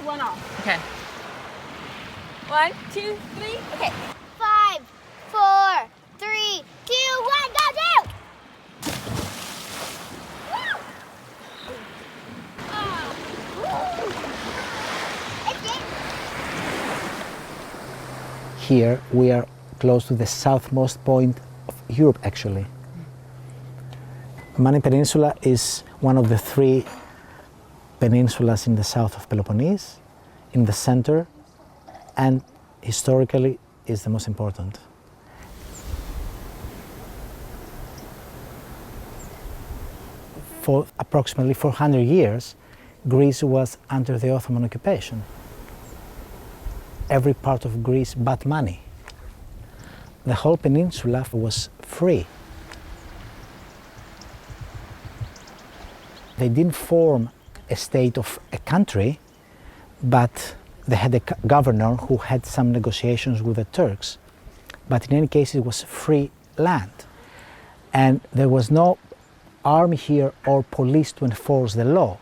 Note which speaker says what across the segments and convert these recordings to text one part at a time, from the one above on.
Speaker 1: one off.
Speaker 2: Okay.
Speaker 1: 1, 2, 3, okay.
Speaker 3: 5, 4, 3, 2, 1, go down!
Speaker 4: Here we are close to the southmost point of Europe, actually. Mani Peninsula is one of the 3 peninsulas in the south of Peloponnese, in the center, and historically is the most important. For approximately 400 years, Greece was under the Ottoman occupation. Every part of Greece but Mani. The whole peninsula was free. They didn't form a state of a country, but they had a governor who had some negotiations with the Turks. But in any case, it was free land. And there was no army here or police to enforce the law.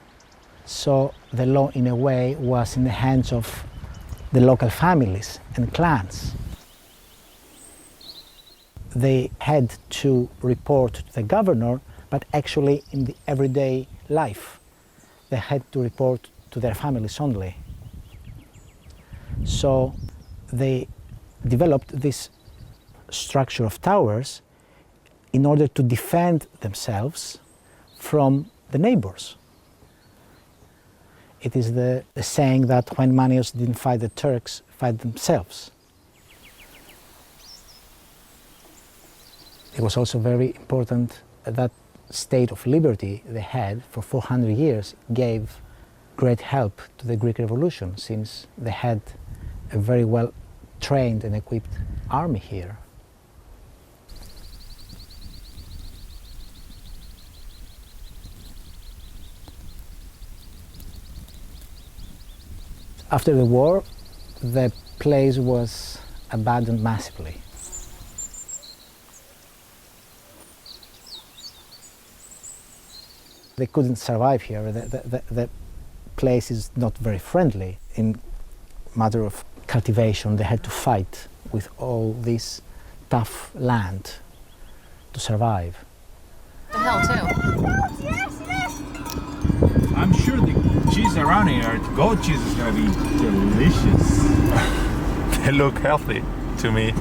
Speaker 4: So the law, in a way, was in the hands of the local families and clans. They had to report to the governor, but actually in the everyday life, they had to report to their families only. So they developed this structure of towers in order to defend themselves from the neighbors. It is the saying that when Maniots didn't fight the Turks, fight themselves. It was also very important that state of liberty they had for 400 years gave great help to the Greek Revolution, since they had a very well trained and equipped army here. After the war, the place was abandoned massively. They couldn't survive here. The place is not very friendly. In matter of cultivation, they had to fight with all this tough land to survive.
Speaker 2: The hell, too.
Speaker 5: I'm sure the cheese around here, goat cheese, is gonna be delicious.
Speaker 6: They look healthy to me.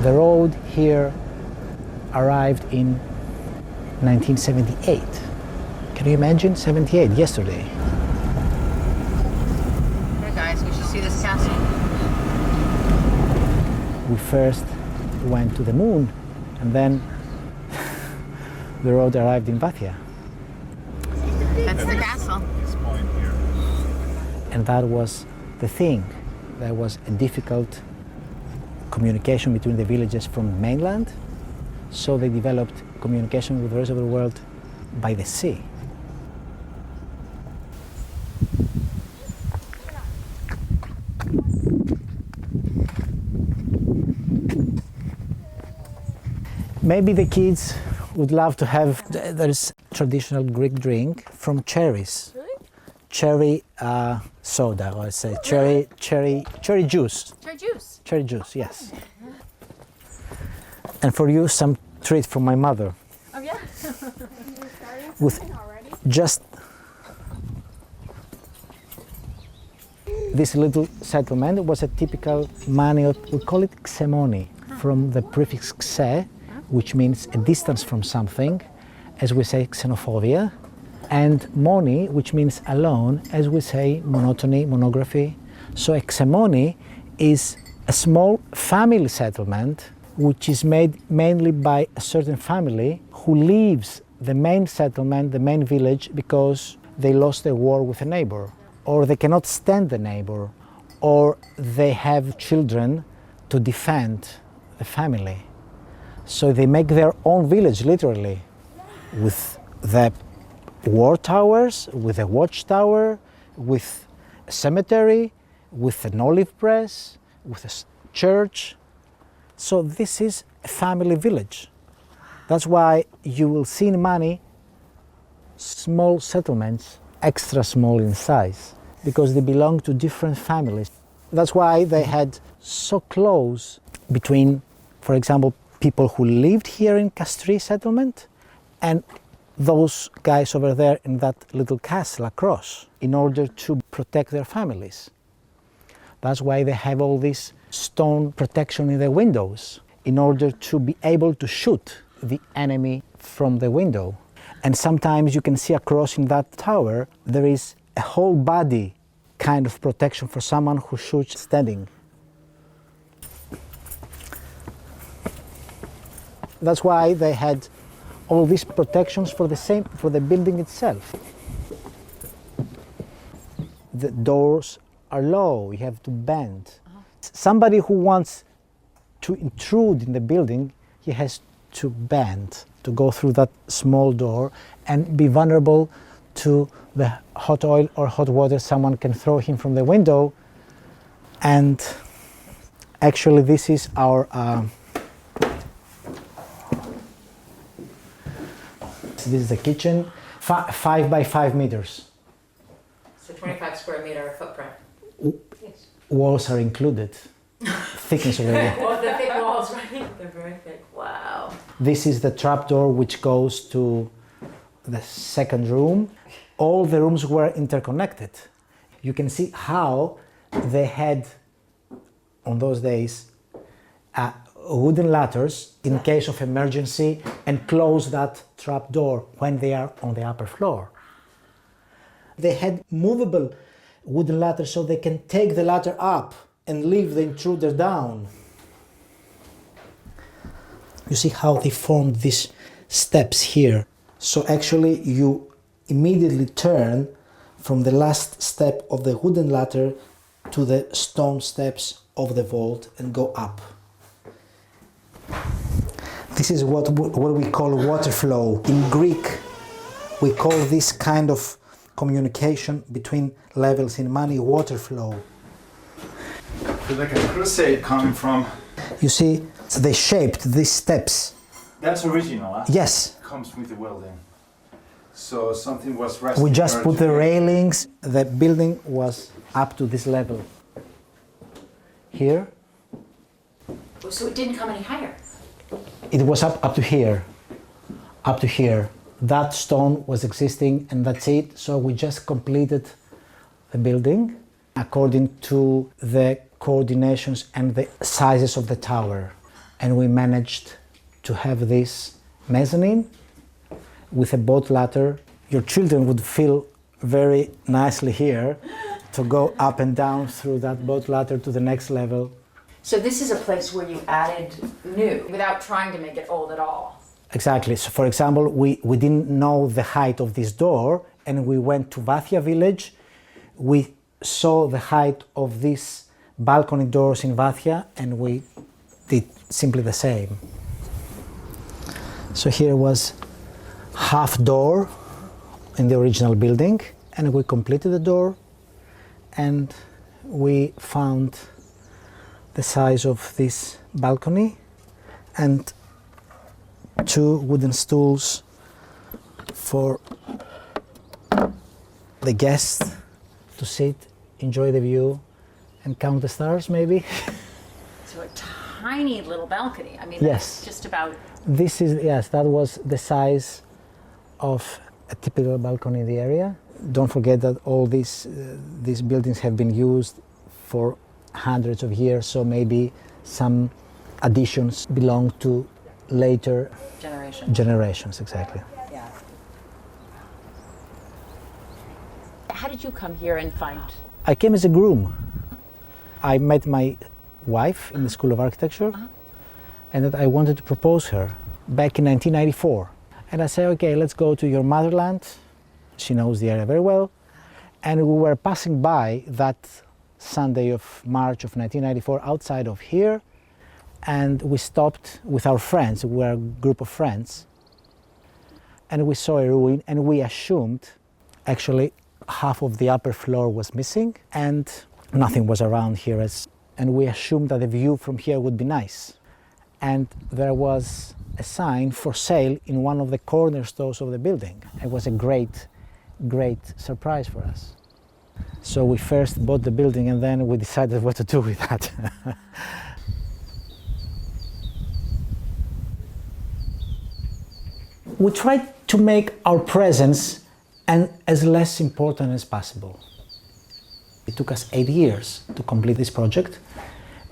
Speaker 4: The road here arrived in 1978. Can you imagine? 78, yesterday.
Speaker 2: Hey guys, we should see this castle.
Speaker 4: We first went to the moon, and then the road arrived in Vathia.
Speaker 2: That's the castle.
Speaker 5: This point here.
Speaker 4: And that was the thing. There was a difficult communication between the villages from the mainland, so they developed communication with the rest of the world by the sea. Maybe the kids would love to have, there's traditional Greek drink from cherries.
Speaker 1: Really?
Speaker 4: Cherry soda, or I say cherry juice.
Speaker 2: Cherry juice.
Speaker 4: Cherry juice, yes. And for you, some treat from my mother.
Speaker 1: Oh yeah?
Speaker 4: With just this little settlement was a typical Maniot, we call it xemoni, from the prefix xe, which means a distance from something, as we say xenophobia, and moni, which means alone, as we say monotony, monography. So a xemoni is a small family settlement which is made mainly by a certain family who leaves the main settlement, the main village, because they lost a war with a neighbor, or they cannot stand the neighbor, or they have children to defend the family. So they make their own village, literally, with the war towers, with a watchtower, with a cemetery, with an olive press, with a church. So this is a family village. That's why you will see in Mani small settlements, extra small in size, because they belong to different families. That's why they had so close between, for example, people who lived here in Castries settlement and those guys over there in that little castle across, in order to protect their families. That's why they have all this stone protection in the windows, in order to be able to shoot the enemy from the window. And sometimes you can see across in that tower, there is a whole body kind of protection for someone who shoots standing. That's why they had all these protections for the building itself. The doors are low, you have to bend. Somebody who wants to intrude in the building, he has to bend, to go through that small door and be vulnerable to the hot oil or hot water someone can throw him from the window. And actually this is our this is the kitchen, 5 by 5 meters.
Speaker 2: So 25 square meter footprint.
Speaker 4: Walls are included. Thickness of the wall.
Speaker 2: Well, the thick walls, right? They're very thick. Wow.
Speaker 4: This is the trapdoor which goes to the second room. All the rooms were interconnected. You can see how they had, on those days, wooden ladders in case of emergency and close that trapdoor when they are on the upper floor. They had movable wooden ladders so they can take the ladder up and leave the intruder down. You see how they formed these steps here. So actually you immediately turn from the last step of the wooden ladder to the stone steps of the vault and go up. This is what we call water flow. In Greek, we call this kind of communication between levels in Mani water flow.
Speaker 5: Feel like a crusade coming from.
Speaker 4: You see, they shaped these steps.
Speaker 5: That's original, huh?
Speaker 4: Yes.
Speaker 5: Comes with the welding. So something was resting.
Speaker 4: We just
Speaker 5: there
Speaker 4: put the
Speaker 5: today.
Speaker 4: railings. The building was up to this level. Here,
Speaker 2: So it didn't come any higher?
Speaker 4: it was up to here. Up to here. That stone was existing and that's it. So we just completed the building according to the coordinations and the sizes of the tower. And we managed to have this mezzanine with a boat ladder. Your children would feel very nicely here to go up and down through that boat ladder to the next level.
Speaker 2: So this is a place where you added new without trying to make it old at all.
Speaker 4: Exactly. So for example, we didn't know the height of this door and we went to Vathia village. We saw the height of these balcony doors in Vathia and we did simply the same. So here was half door in the original building and we completed the door and we found the size of this balcony and 2 wooden stools for the guests to sit, enjoy the view and count the stars maybe.
Speaker 2: So a tiny little balcony. I mean,
Speaker 4: Yes.
Speaker 2: that's just about.
Speaker 4: This is, yes, that was the size of a typical balcony in the area. Don't forget that all these buildings have been used for hundreds of years, so maybe some additions belong to later generations, exactly.
Speaker 2: Yeah. How did you come here and find?
Speaker 4: I came as a groom. I met my wife in the School of Architecture and that I wanted to propose her back in 1994. And I said, okay, let's go to your motherland. She knows the area very well. And we were passing by that Sunday of March of 1994 outside of here. And we stopped with our friends, we were a group of friends. And we saw a ruin and we assumed actually half of the upper floor was missing and nothing was around here. And we assumed that the view from here would be nice. and there was a sign for sale in one of the corner stores of the building. It was a great surprise for us. So we first bought the building and then we decided what to do with that. We tried to make our presence as less important as possible. It took us 8 years to complete this project.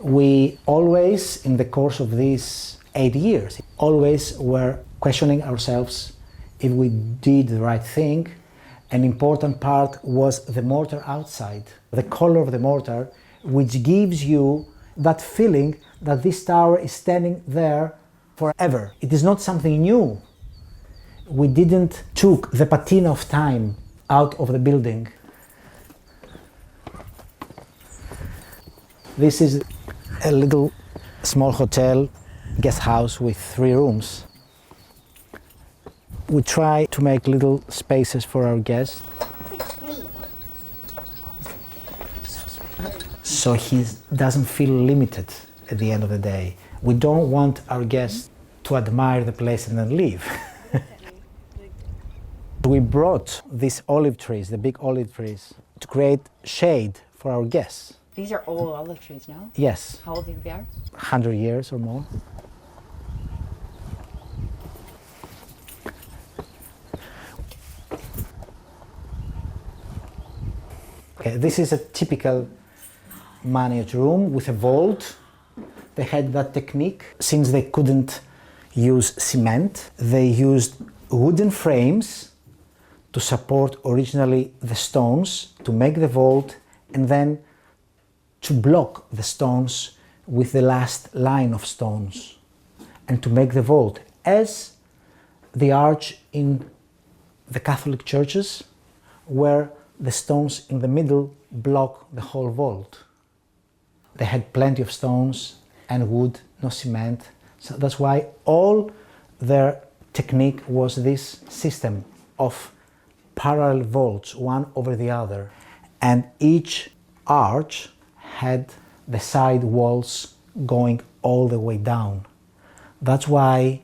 Speaker 4: We always, in the course of these 8 years, always were questioning ourselves if we did the right thing. An important part was the mortar outside, the color of the mortar, which gives you that feeling that this tower is standing there forever. It is not something new. We didn't took the patina of time out of the building. This is a little small hotel, guest house with 3 rooms. We try to make little spaces for our guests, so he doesn't feel limited at the end of the day. We don't want our guests to admire the place and then leave. We brought these olive trees, the big olive trees, to create shade for our guests.
Speaker 2: These are old olive trees now?
Speaker 4: Yes.
Speaker 2: How old do you think they are?
Speaker 4: 100 years or more. Okay, this is a typical Maniot room with a vault. They had that technique. Since they couldn't use cement, they used wooden frames to support originally the stones, to make the vault, and then to block the stones with the last line of stones, and to make the vault, as the arch in the Catholic churches, where the stones in the middle block the whole vault. They had plenty of stones and wood, no cement, so that's why all their technique was this system of parallel vaults, one over the other, and each arch had the side walls going all the way down. That's why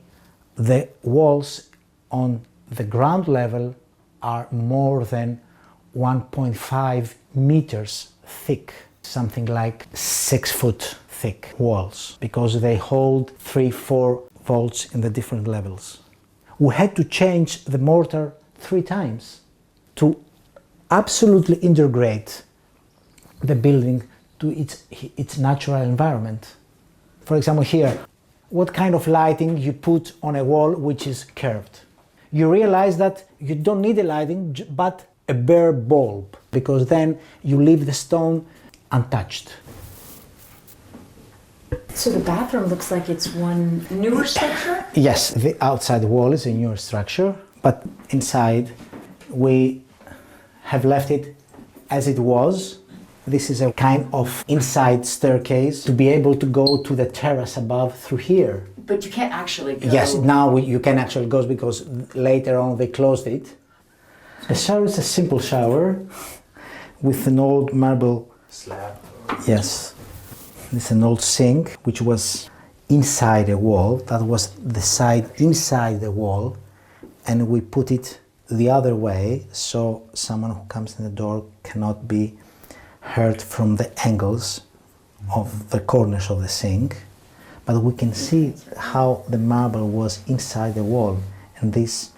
Speaker 4: the walls on the ground level are more than 1.5 meters thick, something like 6 foot thick walls, because they hold 3-4 vaults in the different levels. We had to change the mortar 3 times to absolutely integrate the building to its natural environment. For example, here, what kind of lighting you put on a wall which is curved? You realize that you don't need a lighting but a bare bulb, because then you leave the stone untouched.
Speaker 2: So the bathroom looks like it's one newer structure?
Speaker 4: Yes, the outside wall is a newer structure, but inside we have left it as it was. This is a kind of inside staircase to be able to go to the terrace above through here.
Speaker 2: But you can't actually go.
Speaker 4: Yes, now you can actually go because later on they closed it. The shower is a simple shower with an old marble
Speaker 6: Slab.
Speaker 4: Yes, it's an old sink which was inside a wall. That was the side inside the wall, and we put it the other way so someone who comes in the door cannot be hurt from the angles of the corners of the sink. But we can see how the marble was inside the wall, and this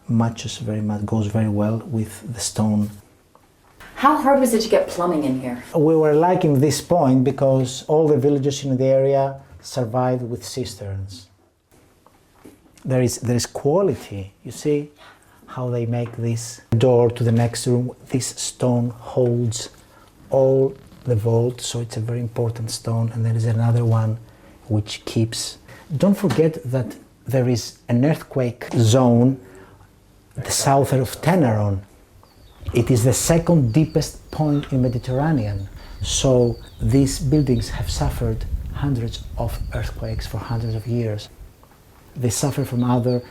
Speaker 4: matches very much, goes very well with the stone.
Speaker 2: How hard was it to get plumbing in here?
Speaker 4: We were liking this point because all the villages in the area survived with cisterns. There is quality. You see how they make this door to the next room. This stone holds all the vault, so it's a very important stone. And there is another one which keeps. Don't forget that there is an earthquake zone the south of Teneron. It is the second deepest point in the Mediterranean. So these buildings have suffered hundreds of earthquakes for hundreds of years. They suffer from water.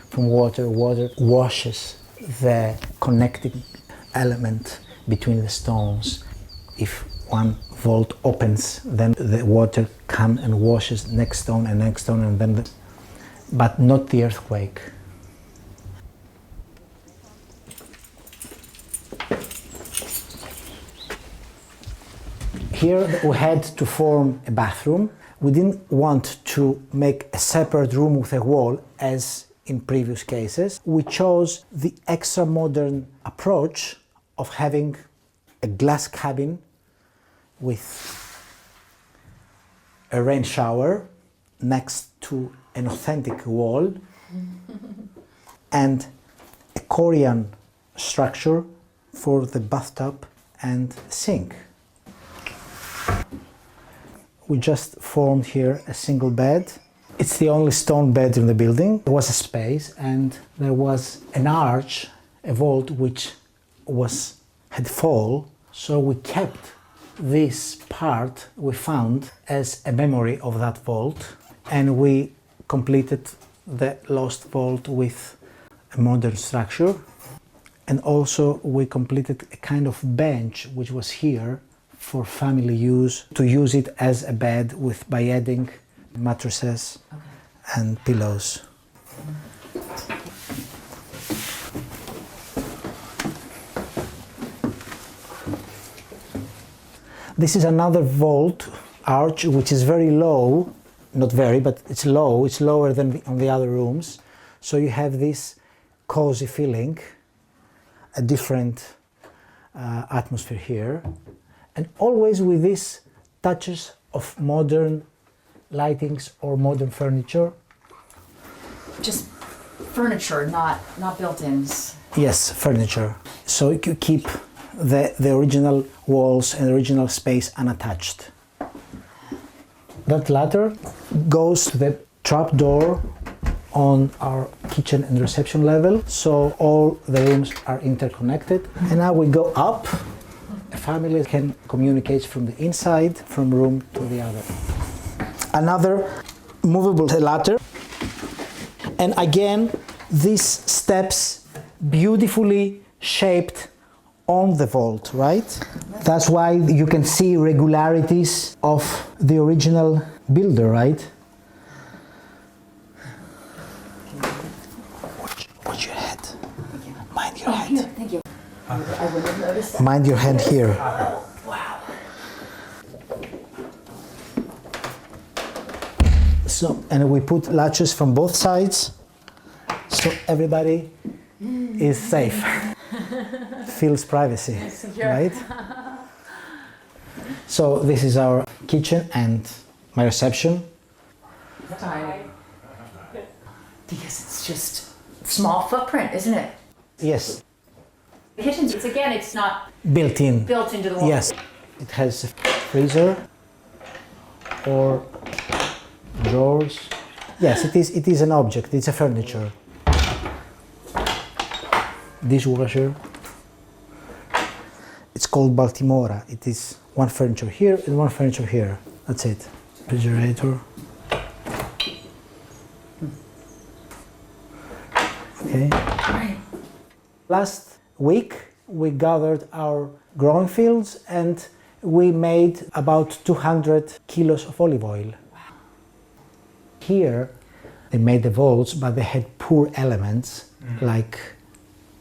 Speaker 4: Water washes the connecting element between the stones. If one vault opens, then the water comes and washes next stone and next stone, and then but not the earthquake. Here we had to form a bathroom. We didn't want to make a separate room with a wall as in previous cases. We chose the extra modern approach of having a glass cabin with a rain shower next to an authentic wall and a Korean structure for the bathtub and sink. We just formed here a single bed. It's the only stone bed in the building. There was a space and there was an arch, a vault which had fall, so we kept this part we found as a memory of that vault, and we completed the lost vault with a modern structure, and also we completed a kind of bench which was here for family use, to use it as a bed by adding mattresses and pillows. This is another vault arch which is very low, not very, but it's low, it's lower than on the other rooms. So you have this cozy feeling, a different atmosphere here, and always with these touches of modern lightings or modern furniture.
Speaker 2: Just furniture, not built-ins.
Speaker 4: Yes, furniture. So you keep the original walls and original space unattached. That ladder goes to the trap door on our kitchen and reception level, so all the rooms are interconnected. And now we go up. A family can communicate from the inside, from room to the other. Another movable ladder, and again these steps beautifully shaped on the vault, right? That's why you can see regularities of the original builder, right? Watch your head. Mind your head.
Speaker 2: Here, thank you. I wouldn't have noticed that.
Speaker 4: Mind your hand here.
Speaker 2: Wow.
Speaker 4: So, and we put latches from both sides, so everybody is safe. Feels privacy, right? So this is our kitchen and my reception.
Speaker 2: Tiny. Because it's just small footprint, isn't it?
Speaker 4: Yes,
Speaker 2: The kitchen, it's not
Speaker 4: built in.
Speaker 2: built into the wall.
Speaker 4: Yes, it has a freezer or drawers. Yes, it is an object. It's a furniture. Dishwasher. It's called Baltimora. It is one furniture here and one furniture here. That's it. Refrigerator. Okay.
Speaker 2: Right.
Speaker 4: Last week we gathered our growing fields and we made about 200 kilos of olive oil. Here they made the vaults, but they had poor elements like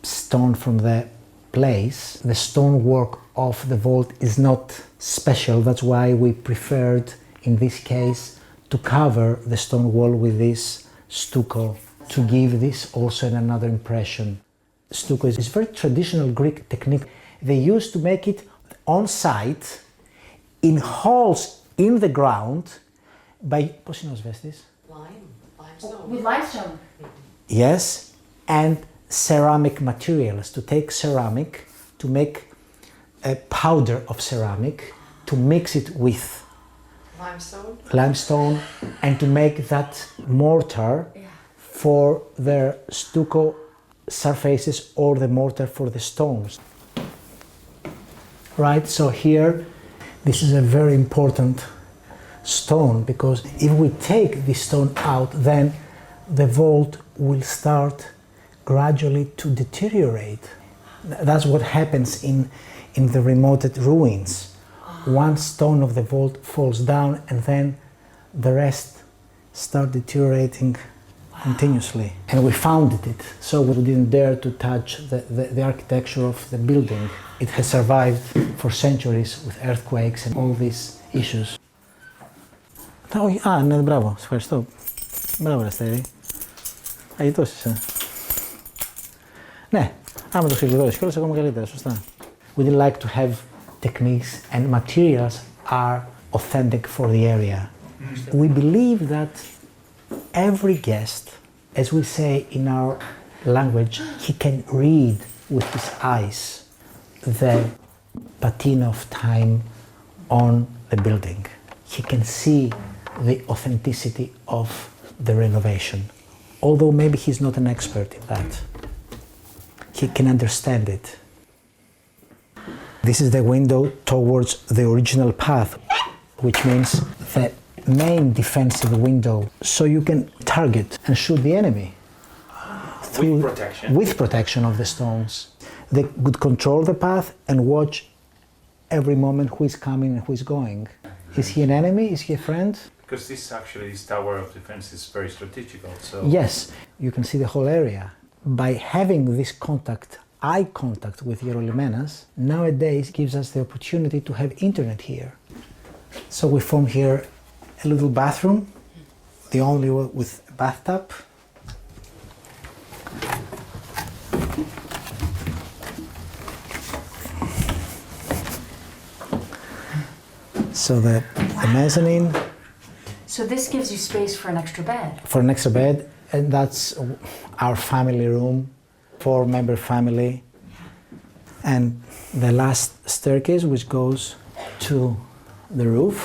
Speaker 4: stone from the place. The stonework of the vault is not special. That's why we preferred in this case to cover the stone wall with this stucco to give this also another impression. Stucco is a very traditional Greek technique. They used to make it on site in holes in the ground by πώς είναι ο σβέστης?
Speaker 2: With limestone.
Speaker 4: Yes, and ceramic materials, to take ceramic, to make a powder of ceramic, to mix it with limestone and to make that mortar for their stucco surfaces or the mortar for the stones. Right, so here this is a very important stone, because if we take this stone out, then the vault will start gradually to deteriorate. That's what happens in the remote ruins. one stone of the vault falls down and then the rest start deteriorating continuously. And we founded it, so we didn't dare to touch the architecture of the building. It has survived for centuries with earthquakes and all these issues. Ναι, μπράβο, σε ευχαριστώ. Μπράβο, Αστέρη. Αγιτός είσαι. Ναι, άμα το ξεκλειδώσεις κιόλας, ακόμα καλύτερα, σωστά. We would like to have techniques and materials are authentic for the area. We believe that every guest, as we say in our language, he can read with his eyes the patina of time on the building. He can see the authenticity of the renovation. Although maybe he's not an expert in that, he can understand it. This is the window towards the original path, which means the main defensive window, so you can target and shoot the enemy.
Speaker 5: With protection.
Speaker 4: With protection of the stones. They would control the path and watch every moment who is coming and who is going. Is he an enemy? Is he a friend?
Speaker 6: Because this tower of defense is very strategic also.
Speaker 4: Yes, you can see the whole area. By having this eye contact with Hieronymenas, nowadays gives us the opportunity to have internet here. So we form here a little bathroom, the only one with a bathtub. So the mezzanine.
Speaker 2: So this gives you space for an extra bed?
Speaker 4: For an extra bed, and that's our family room, 4-member family. And the last staircase, which goes to the roof.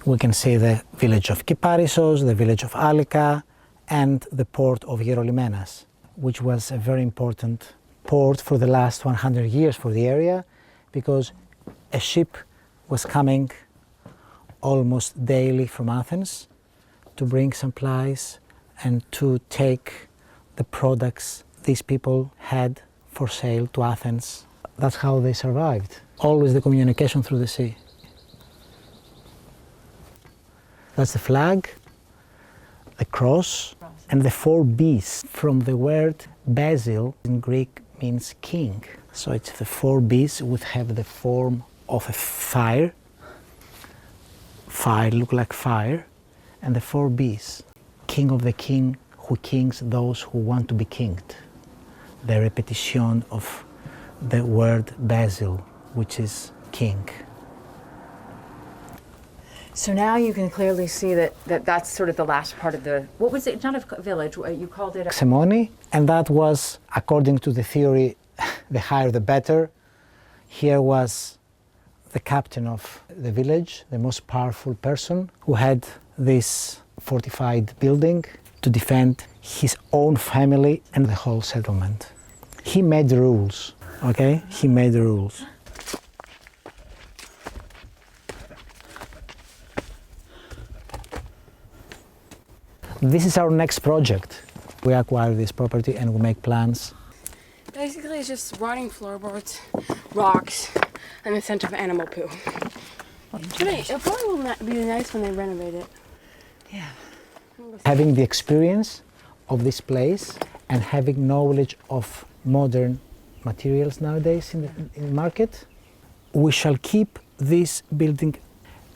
Speaker 4: We can see the village of Kyparissos, the village of Alika, and the port of Hieronymenas, which was a very important port for the last 100 years for the area, because a ship was coming almost daily from Athens to bring supplies and to take the products these people had for sale to Athens. That's how they survived. Always the communication through the sea. That's the flag, the cross, and the 4 B's from the word basil in Greek means king. So it's the 4 B's would have the form of a fire, look like fire, and the 4 B's, king of the king who kings those who want to be kinged. The repetition of the word basil, which is king.
Speaker 2: So now you can clearly see that's sort of the last part of the, what was it, not a village, you called it?
Speaker 4: Xemonia, and that was, according to the theory, the higher the better. Here was the captain of the village, the most powerful person, who had this fortified building to defend his own family and the whole settlement. He made the rules, okay? He made the rules. This is our next project. We acquire this property and we make plans.
Speaker 1: Basically, it's just rotting floorboards, rocks, and the scent of animal poo. It probably will be nice when they renovate it.
Speaker 2: Yeah.
Speaker 4: Having the experience of this place and having knowledge of modern materials nowadays in the market, we shall keep this building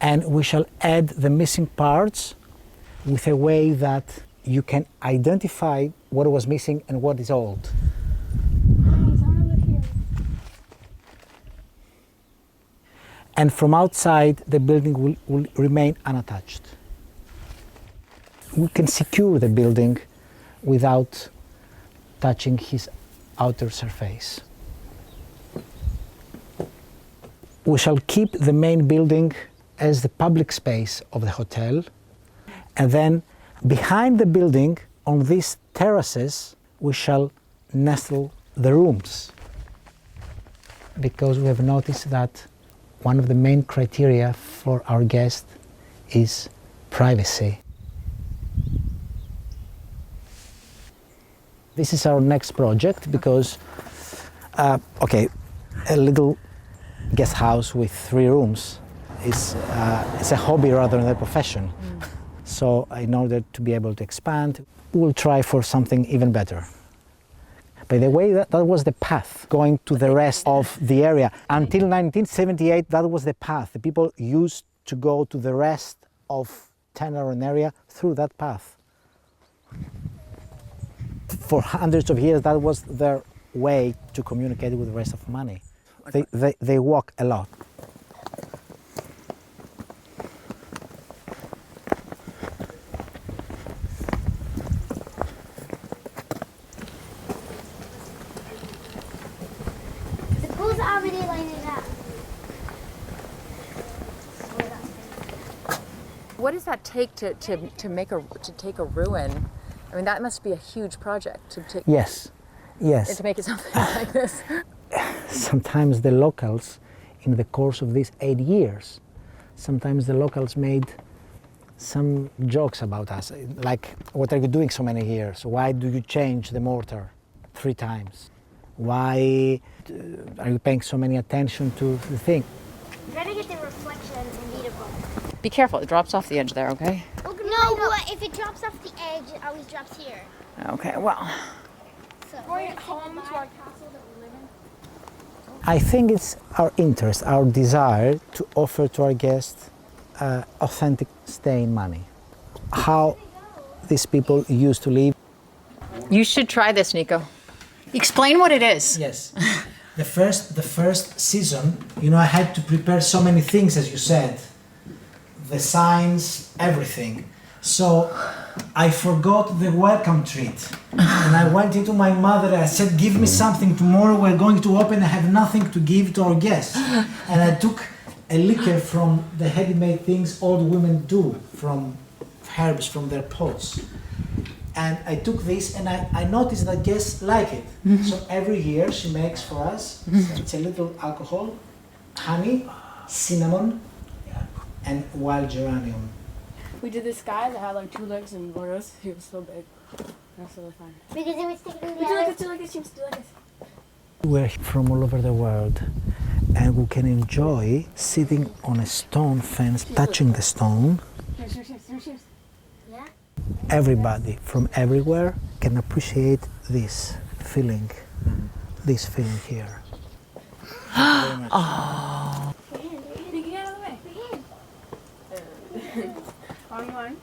Speaker 4: and we shall add the missing parts with a way that you can identify what was missing and what is old. And from outside, the building will remain unattached. We can secure the building without touching his outer surface. We shall keep the main building as the public space of the hotel. And then behind the building, on these terraces, we shall nestle the rooms. Because we have noticed that one of the main criteria for our guest is privacy. This is our next project because, okay, a little guest house with 3 rooms is it's a hobby rather than a profession. So in order to be able to expand, we'll try for something even better. By the way, that was the path going to the rest of the area. Until 1978, that was the path. The people used to go to the rest of Tenerife area through that path. For hundreds of years, that was their way to communicate with the rest of Mani. They walk a lot.
Speaker 3: The pool's already lighted up.
Speaker 2: What does that take to take a ruin? I mean, that must be a huge project to take.
Speaker 4: Yes, yes.
Speaker 2: To make it something like this.
Speaker 4: Sometimes the locals, in the course of these 8 years, sometimes the locals made some jokes about us, like, what are you doing so many years? Why do you change the mortar 3 times? Why are you paying so many attention to the thing?
Speaker 3: Try to get the reflection and read a book.
Speaker 2: Be careful, it drops off the edge there, okay?
Speaker 3: No, but if it drops off the edge, it always drops here.
Speaker 2: Okay, well.
Speaker 3: So,
Speaker 1: home to our castle that we live in.
Speaker 4: I think it's our interest, our desire to offer to our guests authentic stay in Mani. How these people used to live.
Speaker 2: You should try this, Nico. Explain what it is.
Speaker 4: Yes. The first season, you know, I had to prepare so many things, as you said. The signs, everything. So I forgot the welcome treat. And I went into my mother and I said, give me something, tomorrow we're going to open, I have nothing to give to our guests. And I took a liquor from the ready-made things old women do, from herbs from their pots. And I took this and I noticed that guests like it. So every year she makes for us, it's a little alcohol, honey, cinnamon, and wild geranium.
Speaker 1: We did this guy that had like 2 legs and borders. He was so big. That's really fun.
Speaker 3: because it was sticking
Speaker 1: Do like this, do like this, James, do like this.
Speaker 4: We're from all over the world and we can enjoy sitting on a stone fence, touching the stone.
Speaker 1: Cheers.
Speaker 3: Yeah?
Speaker 4: Everybody from everywhere can appreciate this feeling here.
Speaker 1: You can get out of the way. On one.